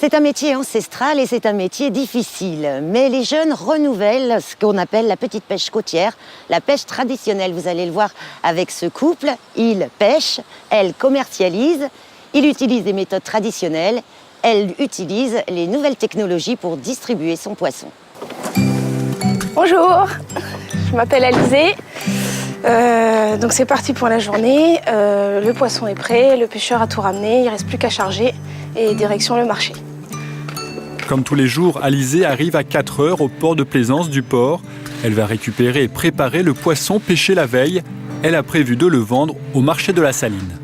C'est un métier ancestral et c'est un métier difficile. Mais les jeunes renouvellent ce qu'on appelle la petite pêche côtière, la pêche traditionnelle. Vous allez le voir avec ce couple. Il pêche, elle commercialise, il utilise des méthodes traditionnelles, elle utilise les nouvelles technologies pour distribuer son poisson. Bonjour, je m'appelle Alizée. Donc c'est parti pour la journée. Le poisson est prêt, le pêcheur a tout ramené, il ne reste plus qu'à charger et direction le marché. Comme tous les jours, Alizée arrive à 4 heures au port de plaisance du port. Elle va récupérer et préparer le poisson pêché la veille. Elle a prévu de le vendre au marché de la Saline.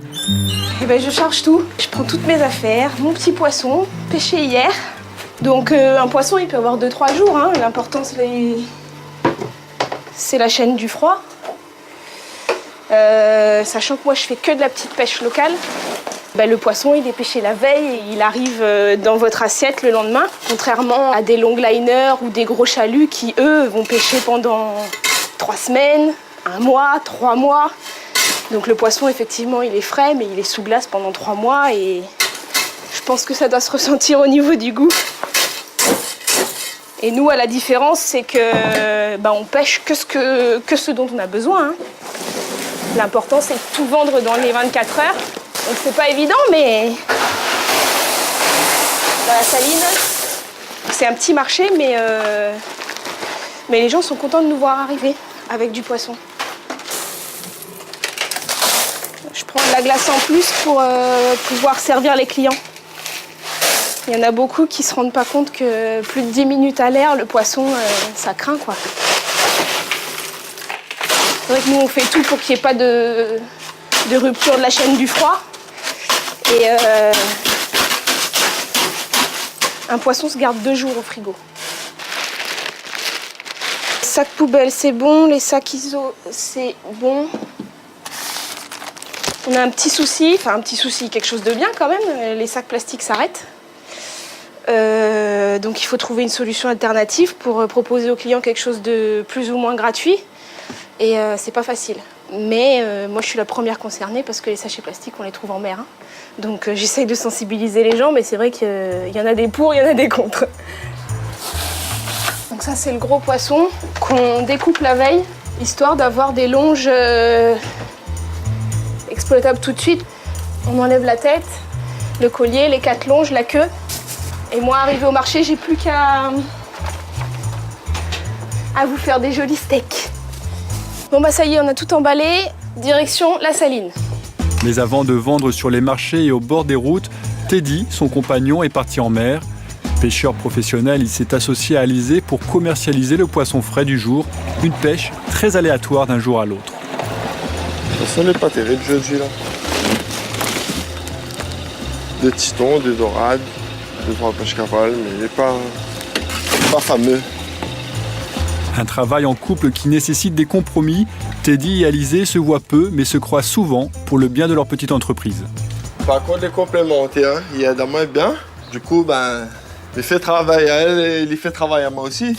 Eh ben, je charge tout. Je prends toutes mes affaires, mon petit poisson, pêché hier. Donc un poisson, il peut avoir 2-3 jours. Hein. L'important, c'est la chaîne du froid. Sachant que moi, je fais que de la petite pêche locale. Le poisson, il est pêché la veille et il arrive dans votre assiette le lendemain. Contrairement à des longliners ou des gros chaluts qui, eux, vont pêcher pendant 3 semaines, 1 mois, 3 mois. Donc le poisson, effectivement, il est frais, mais il est sous glace pendant 3 mois et je pense que ça doit se ressentir au niveau du goût. Et nous, à la différence, c'est que on pêche que ce dont on a besoin. Hein. L'important, c'est de tout vendre dans les 24 heures. Donc c'est pas évident, mais dans la Saline, c'est un petit marché, mais les gens sont contents de nous voir arriver avec du poisson. Je prends de la glace en plus pour pouvoir servir les clients. Il y en a beaucoup qui se rendent pas compte que plus de 10 minutes à l'air, le poisson, ça craint, quoi. C'est vrai que nous, on fait tout pour qu'il n'y ait pas de rupture de la chaîne du froid. Et un poisson se garde 2 jours au frigo. Sac poubelle, c'est bon. Les sacs ISO, c'est bon. On a un petit souci, quelque chose de bien quand même. Les sacs plastiques s'arrêtent. Donc il faut trouver une solution alternative pour proposer aux clients quelque chose de plus ou moins gratuit. Et c'est pas facile. Mais moi, je suis la première concernée parce que les sachets plastiques, on les trouve en mer. Hein. Donc j'essaye de sensibiliser les gens, mais c'est vrai qu'il y en a des pour, il y en a des contre. Donc ça, c'est le gros poisson qu'on découpe la veille, histoire d'avoir des longes exploitables tout de suite. On enlève la tête, le collier, les 4 longes, la queue. Et moi, arrivé au marché, j'ai plus qu'à vous faire des jolis steaks. Bon ça y est, on a tout emballé, direction la Saline. Mais avant de vendre sur les marchés et au bord des routes, Teddy, son compagnon, est parti en mer. Pêcheur professionnel, il s'est associé à Alizée pour commercialiser le poisson frais du jour, une pêche très aléatoire d'un jour à l'autre. Ça n'est pas terrible aujourd'hui là. Des titons, des dorades, 2-3 pêches cavales, mais il n'est pas fameux. Un travail en couple qui nécessite des compromis. Teddy et Alizée se voient peu, mais se croisent souvent pour le bien de leur petite entreprise. Par contre, les complémentaires, il aide à moi bien. Du coup, il fait travailler à elle et il fait travailler à moi aussi.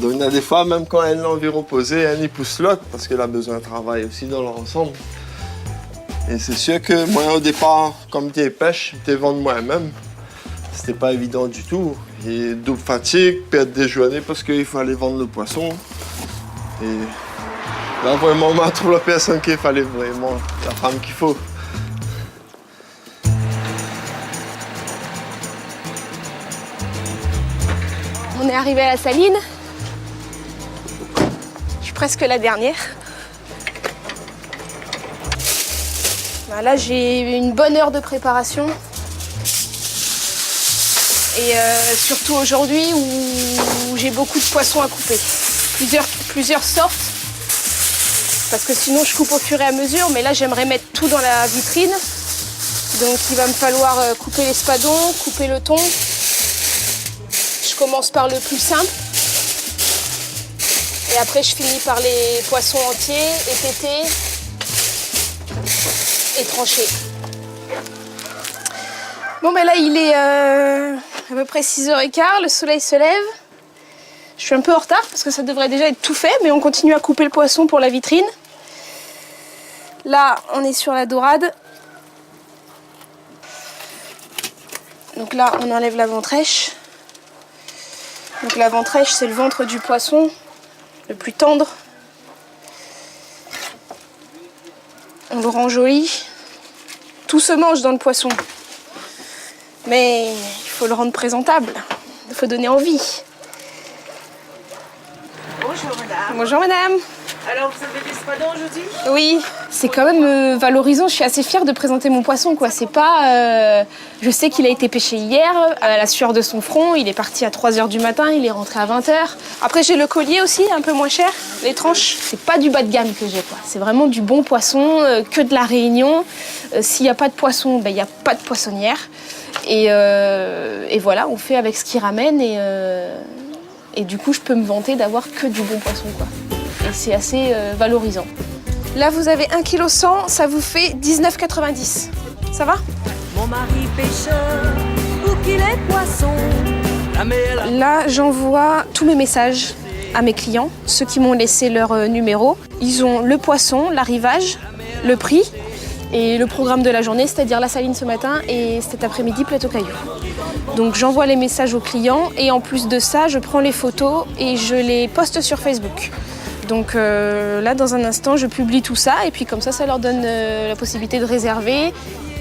Donc, il y a des fois, même quand elle a envie de reposer, elle y pousse l'autre parce qu'elle a besoin de travailler aussi dans leur ensemble. Et c'est sûr que moi, au départ, comme tu pêches, tu vends moi-même. C'était pas évident du tout. Et double fatigue, perdre des journées parce qu'il faut aller vendre le poisson. Et là, vraiment, on trouve la personne qu'il fallait vraiment, la femme qu'il faut. On est arrivé à la Saline. Je suis presque la dernière. Là, j'ai une bonne heure de préparation. Et surtout aujourd'hui où j'ai beaucoup de poissons à couper. Plusieurs sortes. Parce que sinon je coupe au fur et à mesure. Mais là j'aimerais mettre tout dans la vitrine. Donc il va me falloir couper l'espadon, couper le thon. Je commence par le plus simple. Et après je finis par les poissons entiers, étêtés et tranchés. Bon là il est à peu près 6h15, le soleil se lève. Je suis un peu en retard parce que ça devrait déjà être tout fait, mais on continue à couper le poisson pour la vitrine. Là, on est sur la dorade. Donc là, on enlève la ventrèche. Donc la ventrèche, c'est le ventre du poisson, le plus tendre. On le rend joli. Tout se mange dans le poisson. Mais il faut le rendre présentable. Il faut donner envie. Bonjour madame. Bonjour madame. Alors vous avez l'espadon aujourd'hui? Oui, c'est quand même valorisant. Je suis assez fière de présenter mon poisson, quoi. C'est pas... je sais qu'il a été pêché hier, à la sueur de son front. Il est parti à 3h du matin, il est rentré à 20h. Après, j'ai le collier aussi, un peu moins cher. Les tranches, c'est pas du bas de gamme que j'ai, quoi. C'est vraiment du bon poisson, que de la Réunion. S'il n'y a pas de poisson, ben, il n'y a pas de poissonnière. Et voilà, on fait avec ce qu'il ramène. Et du coup, je peux me vanter d'avoir que du bon poisson, quoi. Et c'est assez valorisant. Là, vous avez 1,1 kg, ça vous fait 19,90. Ça va? Mon mari pêcheur, ou qu'il est poisson. Là, j'envoie tous mes messages à mes clients, ceux qui m'ont laissé leur numéro. Ils ont le poisson, l'arrivage, le prix et le programme de la journée, c'est-à-dire la saline ce matin et cet après-midi, plateau caillou. Donc j'envoie les messages aux clients et en plus de ça, je prends les photos et je les poste sur Facebook. Donc là, dans un instant, je publie tout ça et puis comme ça leur donne la possibilité de réserver.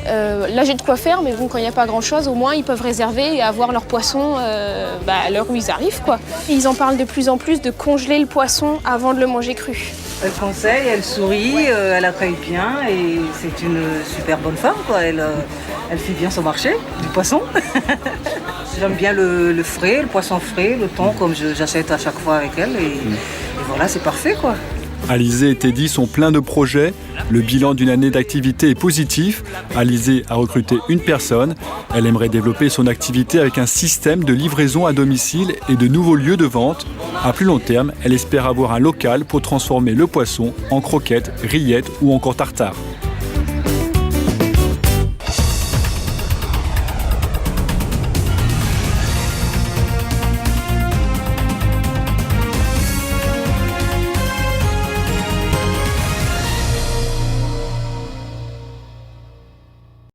Là, j'ai de quoi faire, mais bon, quand il n'y a pas grand-chose, au moins, ils peuvent réserver et avoir leur poisson à l'heure où ils arrivent, quoi. Ils en parlent de plus en plus de congeler le poisson avant de le manger cru. Elle conseille, elle sourit, elle accueille bien et c'est une super bonne femme, quoi. Elle fait bien son marché du poisson. J'aime bien le frais, le poisson frais, le thon, comme j'achète à chaque fois avec elle. Et voilà, c'est parfait, quoi. Alizé et Teddy sont pleins de projets. Le bilan d'une année d'activité est positif. Alizé a recruté une personne. Elle aimerait développer son activité avec un système de livraison à domicile et de nouveaux lieux de vente. À plus long terme, elle espère avoir un local pour transformer le poisson en croquettes, rillettes ou encore tartare.